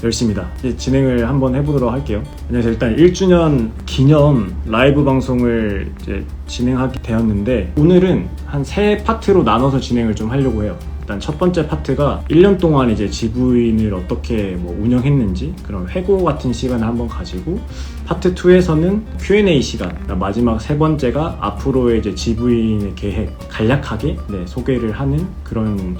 열심입니다. 이제 진행을 한번 해보도록 할게요. 안녕하세요. 일단 1주년 기념 라이브 방송을 이제 진행하게 되었는데, 오늘은 한 3파트로 나눠서 진행을 좀 하려고 해요. 일단 첫 번째 파트가 1년 동안 이제 지부인을 어떻게 운영했는지 그런 회고 같은 시간을 한번 가지고, 파트 2에서는 Q&A 시간, 마지막 세 번째가 앞으로의 이제 지부인의 계획 간략하게 소개를 하는 그런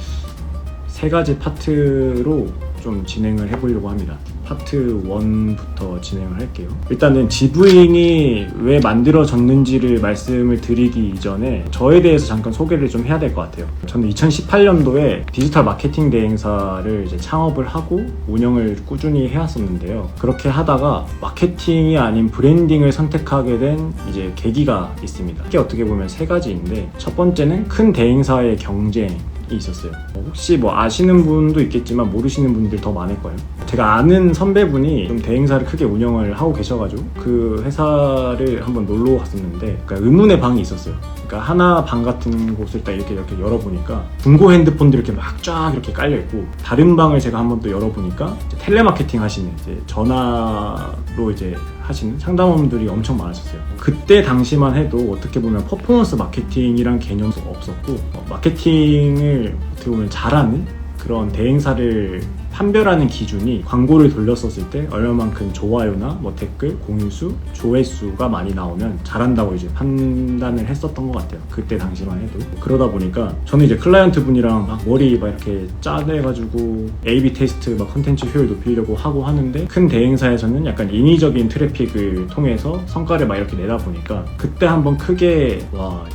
3가지 파트로 좀 진행을 해보려고 합니다. 파트 1부터 진행을 할게요. 일단은 지부인이 왜 만들어졌는지를 말씀을 드리기 이전에 저에 대해서 잠깐 소개를 좀 해야 될 것 같아요. 저는 2018년도에 디지털 마케팅 대행사를 이제 창업을 하고 운영을 꾸준히 해왔었는데요. 그렇게 하다가 마케팅이 아닌 브랜딩을 선택하게 된 이제 계기가 있습니다. 이게 어떻게 보면 3가지인데, 첫 번째는 큰 대행사의 경쟁이 있었어요. 혹시 아시는 분도 있겠지만 모르시는 분들 더 많을 거예요. 제가 아는 선배분이 좀 대행사를 크게 운영을 하고 계셔가지고 그 회사를 한번 놀러 갔었는데, 그러니까 의문의 방이 있었어요. 그러니까 하나 방 같은 곳을 딱 이렇게 열어보니까 중고 핸드폰들이 이렇게 막 쫙 이렇게 깔려있고, 다른 방을 제가 한번 또 열어보니까 텔레마케팅 하시는, 이제 전화로 이제 하시는 상담원들이 엄청 많으셨어요. 그때 당시만 해도 어떻게 보면 퍼포먼스 마케팅이란 개념도 없었고, 마케팅을 어떻게 보면 잘하는 그런 대행사를 판별하는 기준이 광고를 돌렸었을 때 얼마만큼 좋아요나 댓글, 공유수, 조회수가 많이 나오면 잘한다고 이제 판단을 했었던 것 같아요. 그때 당시만 해도. 그러다 보니까 저는 이제 클라이언트 분이랑 막 머리 이렇게 짜내가지고 A/B 테스트 컨텐츠 효율 높이려고 하고 하는데, 큰 대행사에서는 약간 인위적인 트래픽을 통해서 성과를 이렇게 내다 보니까, 그때 한번 크게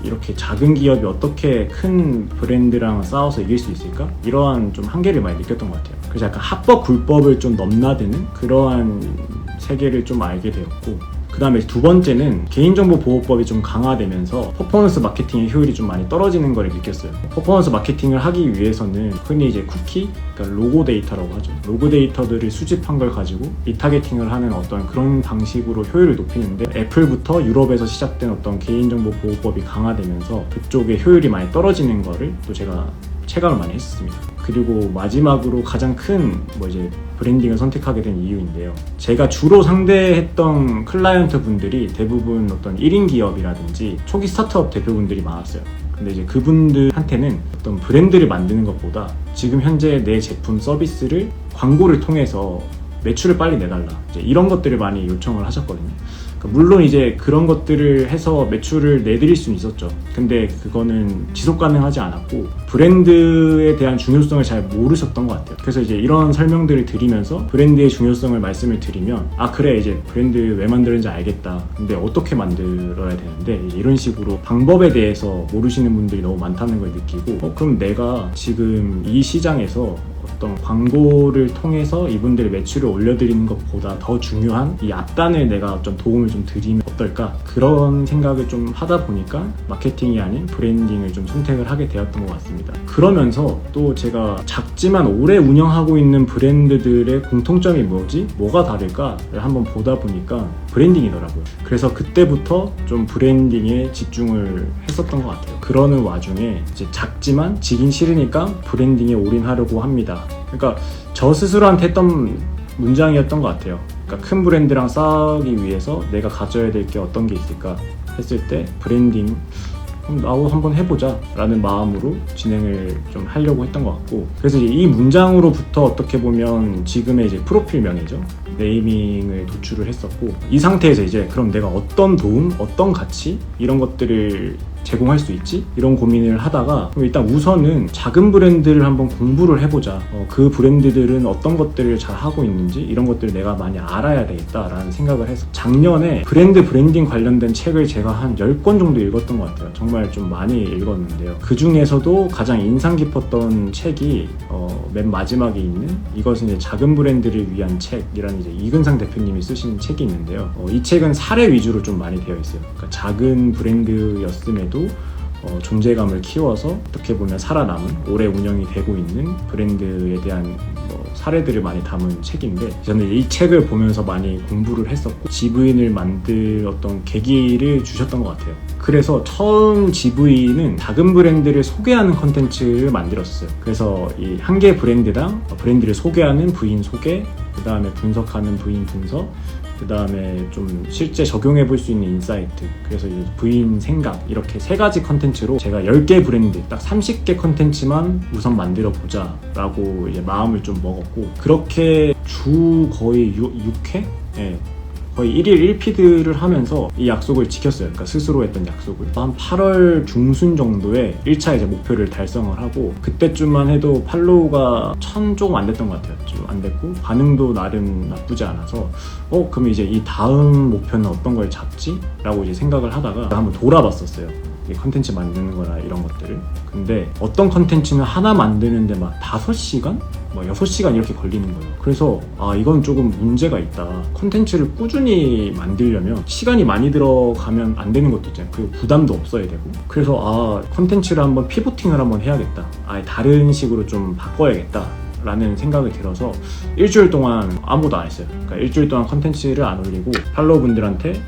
이렇게 작은 기업이 어떻게 큰 브랜드랑 싸워서 이길 수 있을까? 이러한 좀 한계를 많이 느꼈던 것 같아요. 그래서 약간 합법 굴법을 좀 넘나드는 그러한 세계를 좀 알게 되었고, 그 다음에 두 번째는 개인정보보호법이 좀 강화되면서 퍼포먼스 마케팅의 효율이 좀 많이 떨어지는 걸 느꼈어요. 퍼포먼스 마케팅을 하기 위해서는 흔히 이제 쿠키, 그러니까 로고 데이터라고 하죠. 로고 데이터들을 수집한 걸 가지고 리타게팅을 하는 어떤 그런 방식으로 효율을 높이는데, 애플부터 유럽에서 시작된 어떤 개인정보보호법이 강화되면서 그쪽의 효율이 많이 떨어지는 거를 또 제가 체감을 많이 했었습니다. 그리고 마지막으로 가장 큰 이제 브랜딩을 선택하게 된 이유인데요. 제가 주로 상대했던 클라이언트 분들이 대부분 어떤 1인 기업이라든지 초기 스타트업 대표분들이 많았어요. 근데 이제 그분들한테는 어떤 브랜드를 만드는 것보다 지금 현재 내 제품 서비스를 광고를 통해서 매출을 빨리 내달라, 이제 이런 것들을 많이 요청을 하셨거든요. 물론 이제 그런 것들을 해서 매출을 내드릴 수는 있었죠. 근데 그거는 지속 가능하지 않았고, 브랜드에 대한 중요성을 잘 모르셨던 것 같아요. 그래서 이제 이런 설명들을 드리면서 브랜드의 중요성을 말씀을 드리면, 그래, 이제 브랜드 왜 만드는지 알겠다. 근데 어떻게 만들어야 되는데, 이런 식으로 방법에 대해서 모르시는 분들이 너무 많다는 걸 느끼고, 그럼 내가 지금 이 시장에서 어떤 광고를 통해서 이분들의 매출을 올려드리는 것보다 더 중요한 이 앞단을 내가 좀 도움을 좀 드리면 어떨까, 그런 생각을 좀 하다 보니까 마케팅이 아닌 브랜딩을 좀 선택을 하게 되었던 것 같습니다. 그러면서 또 제가 작지만 오래 운영하고 있는 브랜드들의 공통점이 뭐가 다를까를 한번 보다 보니까 브랜딩이더라고요. 그래서 그때부터 좀 브랜딩에 집중을 했었던 것 같아요. 그러는 와중에 이제 작지만 지긴 싫으니까 브랜딩에 올인하려고 합니다. 그러니까 저 스스로한테 했던 문장이었던 것 같아요. 그러니까 큰 브랜드랑 싸우기 위해서 내가 가져야 될 게 어떤 게 있을까 했을 때, 브랜딩 나도 한번 해보자 라는 마음으로 진행을 좀 하려고 했던 것 같고, 그래서 이제 이 문장으로부터 어떻게 보면 지금의 이제 프로필명이죠, 네이밍을 도출을 했었고, 이 상태에서 이제 그럼 내가 어떤 도움, 어떤 가치, 이런 것들을 제공할 수 있지? 이런 고민을 하다가 일단 우선은 작은 브랜드를 한번 공부를 해보자. 그 브랜드들은 어떤 것들을 잘 하고 있는지 이런 것들을 내가 많이 알아야 되겠다라는 생각을 해서 작년에 브랜딩 관련된 책을 제가 한 10권 정도 읽었던 것 같아요. 정말 좀 많이 읽었는데요. 그 중에서도 가장 인상 깊었던 책이 맨 마지막에 있는 이것은 이제 작은 브랜드를 위한 책이라는 이제 이근상 대표님이 쓰신 책이 있는데요. 이 책은 사례 위주로 좀 많이 되어 있어요. 그러니까 작은 브랜드였음에도 존재감을 키워서 어떻게 보면 살아남은, 오래 운영이 되고 있는 브랜드에 대한 사례들을 많이 담은 책인데, 저는 이 책을 보면서 많이 공부를 했었고 지부인을 만들 어떤 계기를 주셨던 것 같아요. 그래서 처음 지부인은 작은 브랜드를 소개하는 컨텐츠를 만들었어요. 그래서 이 한 개 브랜드당 브랜드를 소개하는 부인 소개, 그 다음에 분석하는 부인 분석, 그 다음에 좀 실제 적용해 볼 수 있는 인사이트, 그래서 이제 부인 생각, 이렇게 3가지 컨텐츠로 제가 10개 브랜드, 딱 30개 컨텐츠만 우선 만들어 보자 라고 이제 마음을 좀 먹었고, 그렇게 주 거의 6회? 네. 거의 1일 1피드를 하면서 이 약속을 지켰어요. 그러니까 스스로 했던 약속을. 한 8월 중순 정도에 1차 이제 목표를 달성을 하고, 그때쯤만 해도 팔로우가 1000 조금 안 됐던 것 같아요. 좀 안 됐고, 반응도 나름 나쁘지 않아서 그럼 이제 이 다음 목표는 어떤 걸 잡지? 라고 이제 생각을 하다가 한번 돌아봤었어요. 컨텐츠 만드는 거나 이런 것들을. 근데 어떤 컨텐츠는 하나 만드는데 막 5시간? 막 6시간 이렇게 걸리는 거예요. 그래서 이건 조금 문제가 있다. 컨텐츠를 꾸준히 만들려면 시간이 많이 들어가면 안 되는 것도 있잖아요. 그리고 부담도 없어야 되고. 그래서 컨텐츠를 한번 피보팅을 한번 해야겠다. 다른 식으로 좀 바꿔야겠다 라는 생각이 들어서 일주일 동안 아무것도 안 했어요. 그러니까 일주일 동안 컨텐츠를 안 올리고 팔로워분들한테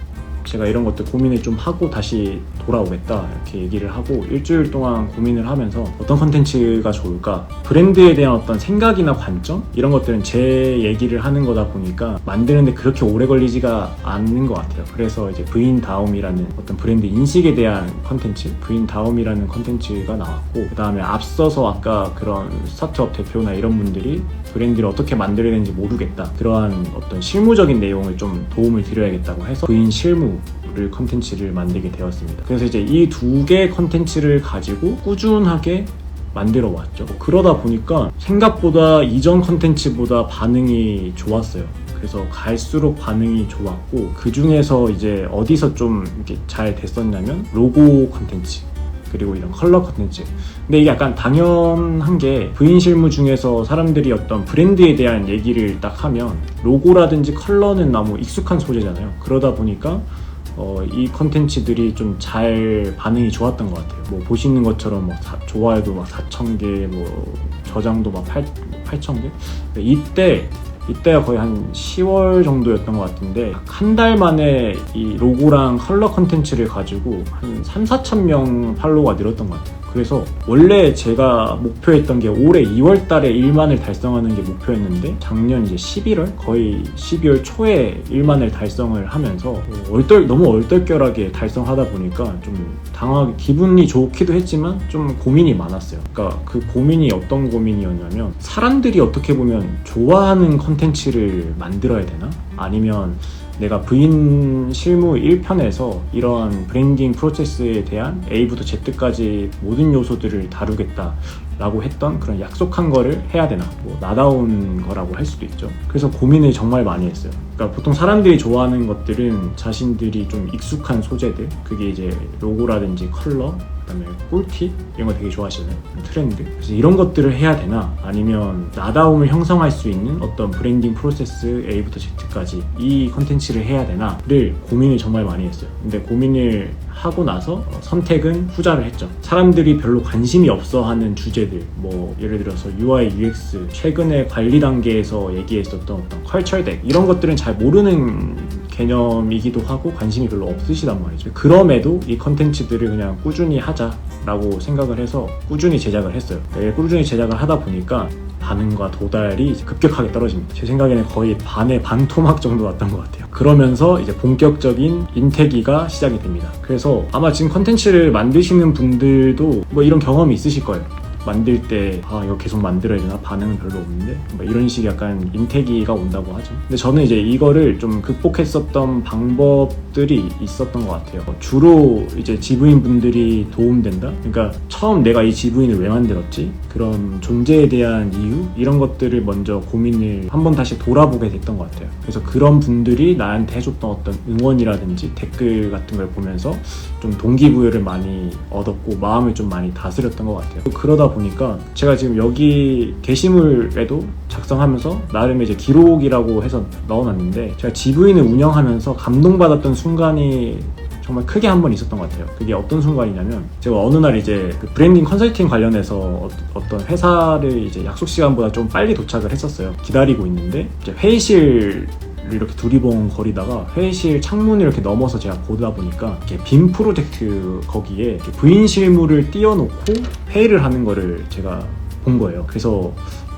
제가 이런 것들 고민을 좀 하고 다시 돌아오겠다 이렇게 얘기를 하고, 일주일 동안 고민을 하면서 어떤 컨텐츠가 좋을까, 브랜드에 대한 어떤 생각이나 관점 이런 것들은 제 얘기를 하는 거다 보니까 만드는데 그렇게 오래 걸리지가 않는 것 같아요. 그래서 이제 부인다움이라는 어떤 브랜드 인식에 대한 컨텐츠, 부인다움이라는 컨텐츠가 나왔고, 그 다음에 앞서서 아까 그런 스타트업 대표나 이런 분들이 브랜드를 어떻게 만들어야 되는지 모르겠다, 그러한 어떤 실무적인 내용을 좀 도움을 드려야겠다고 해서 부인 실무를 컨텐츠를 만들게 되었습니다. 그래서 이제 이 2개 컨텐츠를 가지고 꾸준하게 만들어 왔죠. 그러다 보니까 생각보다 이전 컨텐츠보다 반응이 좋았어요. 그래서 갈수록 반응이 좋았고, 그 중에서 이제 어디서 좀 이렇게 잘 됐었냐면 로고 컨텐츠, 그리고 이런 컬러 컨텐츠. 근데 이게 약간 당연한 게, 부인 실무 중에서 사람들이 어떤 브랜드에 대한 얘기를 딱 하면 로고라든지 컬러는 너무 익숙한 소재잖아요. 그러다 보니까 이 컨텐츠들이 좀 잘 반응이 좋았던 것 같아요. 뭐 보시는 것처럼 좋아요도 막 4,000개, 뭐 저장도 막 8,000개. 이때가 거의 한 10월 정도였던 것 같은데, 한 달 만에 이 로고랑 컬러 컨텐츠를 가지고 한 3,4천 명 팔로워가 늘었던 것 같아요. 그래서 원래 제가 목표했던 게 올해 2월 달에 1만을 달성하는 게 목표였는데, 작년 이제 11월? 거의 12월 초에 1만을 달성을 하면서 너무 얼떨결하게 달성하다 보니까 좀 당하게, 기분이 좋기도 했지만 좀 고민이 많았어요. 그러니까 그 고민이 어떤 고민이었냐면, 사람들이 어떻게 보면 좋아하는 컨텐츠를 만들어야 되나? 아니면 내가 부인 실무 1편에서 이런 브랜딩 프로세스에 대한 A부터 Z까지 모든 요소들을 다루겠다라고 했던 그런 약속한 거를 해야 되나? 뭐 나다운 거라고 할 수도 있죠. 그래서 고민을 정말 많이 했어요. 그러니까 보통 사람들이 좋아하는 것들은 자신들이 좀 익숙한 소재들, 그게 이제 로고라든지 컬러, 그다음에 꿀팁 이런 거 되게 좋아하시잖아요. 트렌드. 그래서 이런 것들을 해야 되나, 아니면 나다움을 형성할 수 있는 어떤 브랜딩 프로세스 A부터 Z까지 이 컨텐츠를 해야 되나를 고민을 정말 많이 했어요. 근데 고민을 하고 나서 선택은 후자를 했죠. 사람들이 별로 관심이 없어하는 주제들, 뭐 예를 들어서 UI, UX, 최근에 관리 단계에서 얘기했었던 어떤 컬처덱, 이런 것들은 잘 모르는 개념이기도 하고 관심이 별로 없으시단 말이죠. 그럼에도 이 컨텐츠들을 그냥 꾸준히 하자라고 생각을 해서 꾸준히 제작을 했어요. 꾸준히 제작을 하다 보니까 반응과 도달이 급격하게 떨어집니다. 제 생각에는 거의 반의 반토막 정도 왔던 것 같아요. 그러면서 이제 본격적인 인테기가 시작이 됩니다. 그래서 아마 지금 컨텐츠를 만드시는 분들도 뭐 이런 경험이 있으실 거예요. 만들 때 이거 계속 만들어야 되나? 반응은 별로 없는데? 뭐 이런 식의 약간 인테기가 온다고 하죠. 근데 저는 이제 이거를 좀 극복했었던 방법들이 있었던 것 같아요. 주로 이제 지부인 분들이 도움된다? 그러니까 처음 내가 이 지부인을 왜 만들었지? 그런 존재에 대한 이유? 이런 것들을 먼저 고민을 한번 다시 돌아보게 됐던 것 같아요. 그래서 그런 분들이 나한테 해줬던 어떤 응원이라든지 댓글 같은 걸 보면서 좀 동기부여를 많이 얻었고 마음을 좀 많이 다스렸던 것 같아요. 그러다 보니까 제가 지금 여기 게시물에도 작성하면서 나름 이제 기록이라고 해서 넣어놨는데, 제가 지부인을 운영하면서 감동받았던 순간이 정말 크게 한 번 있었던 것 같아요. 그게 어떤 순간이냐면, 제가 어느 날 이제 그 브랜딩 컨설팅 관련해서 어떤 회사를 이제 약속 시간보다 좀 빨리 도착을 했었어요. 기다리고 있는데 이제 회의실 이렇게 두리번 거리다가 회의실 창문을 이렇게 넘어서 제가 보다 보니까 이렇게 빔 프로젝트 거기에 이렇게 부인 실무를 띄워놓고 회의를 하는 거를 제가 본 거예요. 그래서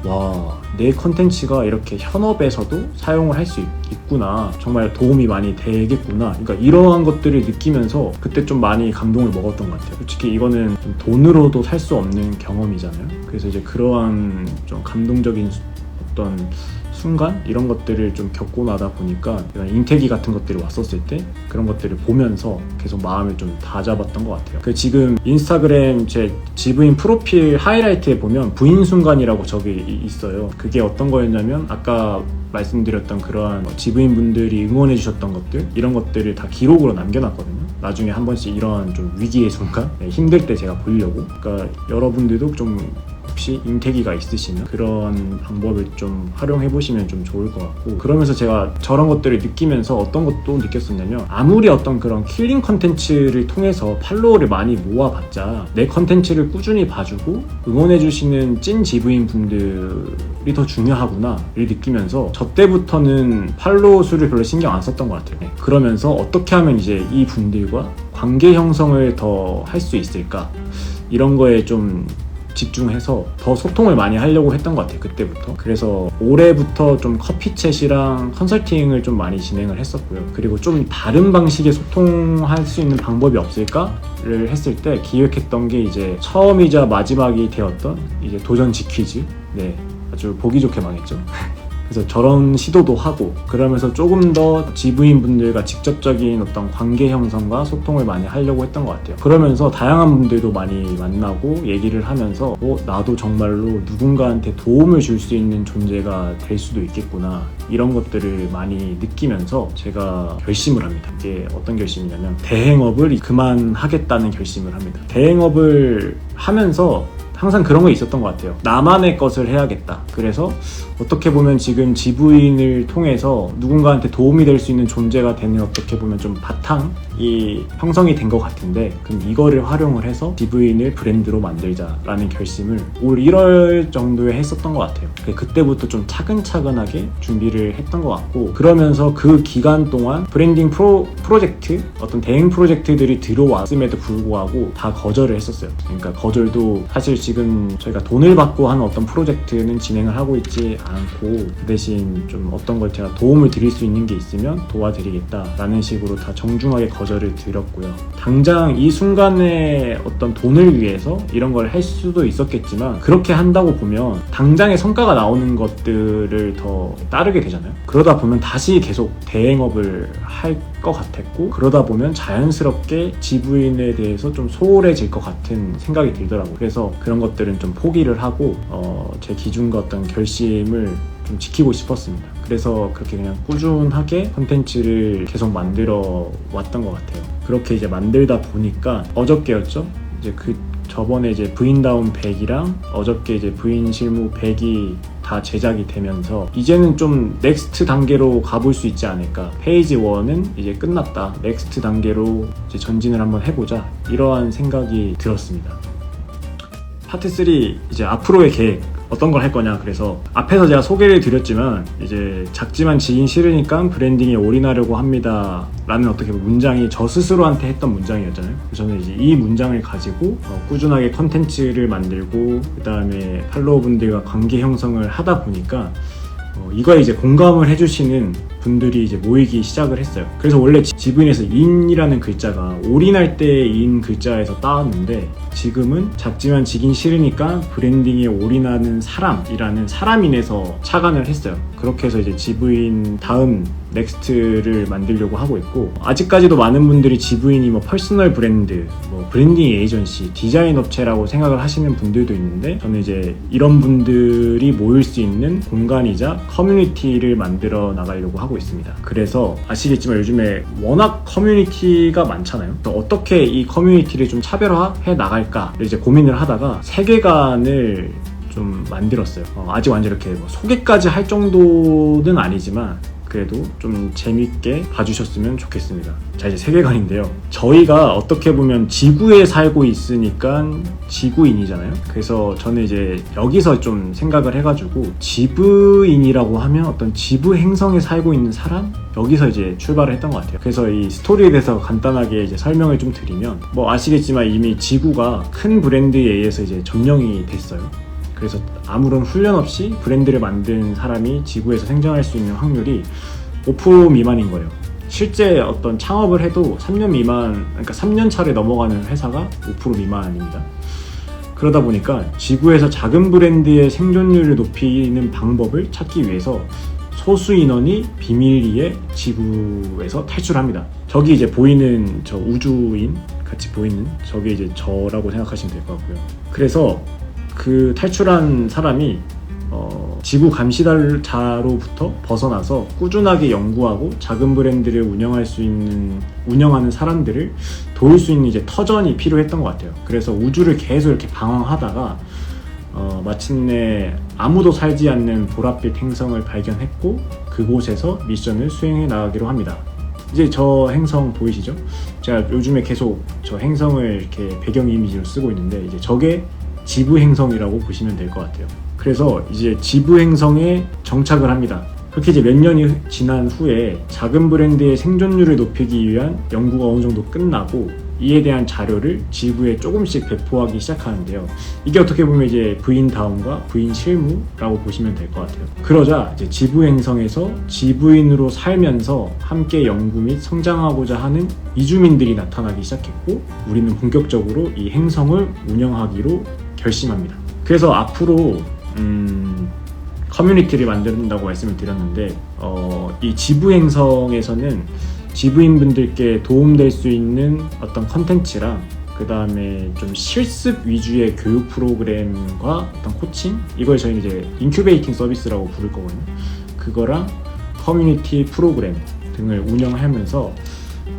와, 내 컨텐츠가 이렇게 현업에서도 사용을 할 수 있구나, 정말 도움이 많이 되겠구나, 그러니까 이러한 것들을 느끼면서 그때 좀 많이 감동을 먹었던 것 같아요. 솔직히 이거는 좀 돈으로도 살 수 없는 경험이잖아요. 그래서 이제 그러한 좀 감동적인 어떤 순간 이런 것들을 좀 겪고 나다 보니까 잉태기 같은 것들이 왔었을 때 그런 것들을 보면서 계속 마음을 좀 다잡았던 것 같아요. 지금 인스타그램 제 지부인 프로필 하이라이트에 보면 부인 순간이라고 적이 있어요. 그게 어떤 거였냐면 아까 말씀드렸던 그러한 지부인분들이 응원해 주셨던 것들, 이런 것들을 다 기록으로 남겨놨거든요. 나중에 한 번씩 이런 좀 위기의 순간, 힘들 때 제가 보려고. 그러니까 여러분들도 좀 혹시 잉태기가 있으시면 그런 방법을 좀 활용해 보시면 좀 좋을 것 같고, 그러면서 제가 저런 것들을 느끼면서 어떤 것도 느꼈었냐면, 아무리 어떤 그런 킬링 컨텐츠를 통해서 팔로워를 많이 모아봤자 내 컨텐츠를 꾸준히 봐주고 응원해 주시는 찐 지부인 분들이 더 중요하구나를 느끼면서 저 때부터는 팔로워 수를 별로 신경 안 썼던 것 같아요. 그러면서 어떻게 하면 이제 이 분들과 관계 형성을 더 할 수 있을까, 이런 거에 좀 집중해서 더 소통을 많이 하려고 했던 것 같아요, 그때부터. 그래서 올해부터 좀 커피챗이랑 컨설팅을 좀 많이 진행을 했었고요. 그리고 좀 다른 방식의 소통할 수 있는 방법이 없을까를 했을 때 기획했던 게 이제 처음이자 마지막이 되었던 이제 도전 지퀴즈. 네, 아주 보기 좋게 망했죠. 그래서 저런 시도도 하고, 그러면서 조금 더 지부인분들과 직접적인 어떤 관계 형성과 소통을 많이 하려고 했던 것 같아요. 그러면서 다양한 분들도 많이 만나고 얘기를 하면서 나도 정말로 누군가한테 도움을 줄 수 있는 존재가 될 수도 있겠구나, 이런 것들을 많이 느끼면서 제가 결심을 합니다. 이게 어떤 결심이냐면 대행업을 그만하겠다는 결심을 합니다. 대행업을 하면서 항상 그런 거 있었던 것 같아요. 나만의 것을 해야겠다. 그래서 어떻게 보면 지금 지부인을 통해서 누군가한테 도움이 될 수 있는 존재가 되는, 어떻게 보면 좀 바탕이 형성이 된 것 같은데, 그럼 이거를 활용을 해서 지부인을 브랜드로 만들자라는 결심을 올 1월 정도에 했었던 것 같아요. 그때부터 좀 차근차근하게 준비를 했던 것 같고, 그러면서 그 기간 동안 브랜딩 프로젝트, 어떤 대행 프로젝트들이 들어왔음에도 불구하고 다 거절을 했었어요. 그러니까 거절도 사실 지금 저희가 돈을 받고 하는 어떤 프로젝트는 진행을 하고 있지 않고, 그 대신 좀 어떤 걸 제가 도움을 드릴 수 있는 게 있으면 도와드리겠다라는 식으로 다 정중하게 거절을 드렸고요. 당장 이 순간에 어떤 돈을 위해서 이런 걸 할 수도 있었겠지만, 그렇게 한다고 보면 당장의 성과가 나오는 것들을 더 따르게 되잖아요. 그러다 보면 다시 계속 대행업을 할 것 같았고, 그러다 보면 자연스럽게 지부인에 대해서 좀 소홀해질 것 같은 생각이 들더라고요. 그래서 그런 것들은 좀 포기를 하고 제 기준과 어떤 결심을 좀 지키고 싶었습니다. 그래서 그렇게 그냥 꾸준하게 콘텐츠를 계속 만들어 왔던 것 같아요. 그렇게 이제 만들다 보니까 어저께였죠? 이제 저번에 이제 부인다운 100이랑 어저께 이제 부인 실무 100이 다 제작이 되면서 이제는 좀 넥스트 단계로 가볼 수 있지 않을까. 페이지 1은 이제 끝났다. 넥스트 단계로 이제 전진을 한번 해보자. 이러한 생각이 들었습니다. 파트 3 이제 앞으로의 계획, 어떤 걸 할 거냐. 그래서 앞에서 제가 소개를 드렸지만 이제 작지만 지긴 싫으니까 브랜딩에 올인하려고 합니다 라는 어떻게 보면 문장이 저 스스로한테 했던 문장이었잖아요. 저는 이제 이 문장을 가지고 꾸준하게 컨텐츠를 만들고 그 다음에 팔로워분들과 관계 형성을 하다 보니까 이거에 이제 공감을 해주시는 분들이 이제 모이기 시작을 했어요. 그래서 원래 지부인에서 인이라는 글자가 올인할 때의 인 글자에서 따왔는데, 지금은 작지만 지긴 싫으니까 브랜딩에 올인하는 사람이라는 사람인에서 착안을 했어요. 그렇게 해서 이제 지부인 다음 넥스트를 만들려고 하고 있고, 아직까지도 많은 분들이 지부인이 뭐 퍼스널 브랜드, 뭐 브랜딩 에이전시, 디자인 업체라고 생각을 하시는 분들도 있는데, 저는 이제 이런 분들이 모일 수 있는 공간이자 커뮤니티를 만들어 나가려고 하고 있습니다. 그래서 아시겠지만 요즘에 워낙 커뮤니티가 많잖아요. 어떻게 이 커뮤니티를 좀 차별화해 나갈까를 이제 고민을 하다가 세계관을 좀 만들었어요. 아직 완전 이렇게 소개까지 할 정도는 아니지만 그래도 좀 재밌게 봐주셨으면 좋겠습니다. 자, 이제 세계관인데요. 저희가 어떻게 보면 지구에 살고 있으니까 지구인이잖아요. 그래서 저는 이제 여기서 좀 생각을 해가지고 지부인이라고 하면 어떤 지부 행성에 살고 있는 사람? 여기서 이제 출발을 했던 것 같아요. 그래서 이 스토리에 대해서 간단하게 이제 설명을 좀 드리면, 뭐 아시겠지만 이미 지구가 큰 브랜드에 의해서 이제 점령이 됐어요. 그래서 아무런 훈련 없이 브랜드를 만든 사람이 지구에서 생존할 수 있는 확률이 5% 미만인 거예요. 실제 어떤 창업을 해도 3년 미만, 그러니까 3년 차를 넘어가는 회사가 5% 미만입니다. 그러다 보니까 지구에서 작은 브랜드의 생존율을 높이는 방법을 찾기 위해서 소수 인원이 비밀리에 지구에서 탈출합니다. 저기 이제 보이는 저 우주인 같이 보이는 저게 이제 저라고 생각하시면 될 것 같고요. 그래서 그 탈출한 사람이 지구 감시자로부터 벗어나서 꾸준하게 연구하고 작은 브랜드를 운영하는 사람들을 도울 수 있는 이제 터전이 필요했던 것 같아요. 그래서 우주를 계속 이렇게 방황하다가 마침내 아무도 살지 않는 보랏빛 행성을 발견했고 그곳에서 미션을 수행해 나가기로 합니다. 이제 저 행성 보이시죠? 제가 요즘에 계속 저 행성을 이렇게 배경 이미지로 쓰고 있는데 이제 저게 지부 행성이라고 보시면 될 것 같아요. 그래서 이제 지부 행성에 정착을 합니다. 그렇게 이제 몇 년이 지난 후에 작은 브랜드의 생존율을 높이기 위한 연구가 어느 정도 끝나고 이에 대한 자료를 지구에 조금씩 배포하기 시작하는데요. 이게 어떻게 보면 이제 부인 다움과 부인 실무라고 보시면 될 것 같아요. 그러자 이제 지부 행성에서 지부인으로 살면서 함께 연구 및 성장하고자 하는 이주민들이 나타나기 시작했고 우리는 본격적으로 이 행성을 운영하기로 결심합니다. 그래서 앞으로 커뮤니티를 만든다고 말씀을 드렸는데 이 지부 행성에서는 지부인분들께 도움될 수 있는 어떤 컨텐츠랑 그 다음에 좀 실습 위주의 교육 프로그램과 어떤 코칭 이걸 저희는 이제 인큐베이팅 서비스라고 부를 거거든요. 그거랑 커뮤니티 프로그램 등을 운영하면서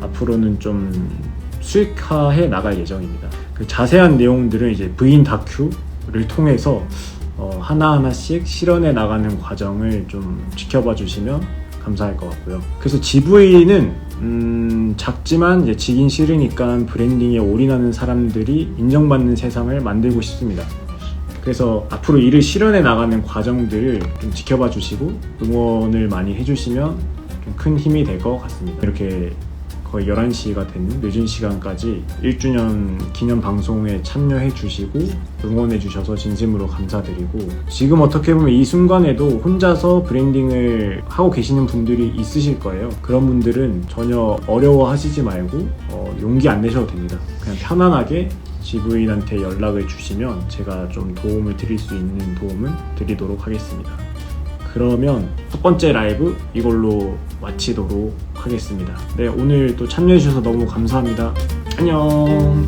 앞으로는 좀 수익화해 나갈 예정입니다. 그 자세한 내용들은 이제 부인 다큐를 통해서 하나하나씩 실현해 나가는 과정을 좀 지켜봐 주시면 감사할 것 같고요. 그래서 지부인은 작지만 이제 지긴 싫으니까 브랜딩에 올인하는 사람들이 인정받는 세상을 만들고 싶습니다. 그래서 앞으로 일을 실현해 나가는 과정들을 좀 지켜봐 주시고 응원을 많이 해주시면 좀 큰 힘이 될 것 같습니다. 이렇게 거의 11시가 되는 늦은 시간까지 1주년 기념 방송에 참여해 주시고 응원해 주셔서 진심으로 감사드리고 지금 어떻게 보면 이 순간에도 혼자서 브랜딩을 하고 계시는 분들이 있으실 거예요. 그런 분들은 전혀 어려워하시지 말고 용기 안 내셔도 됩니다. 그냥 편안하게 지부인한테 연락을 주시면 제가 좀 도움을 드릴 수 있는 도움을 드리도록 하겠습니다. 그러면 첫 번째 라이브 이걸로 마치도록 하겠습니다. 네, 오늘 또 참여해주셔서 너무 감사합니다. 안녕.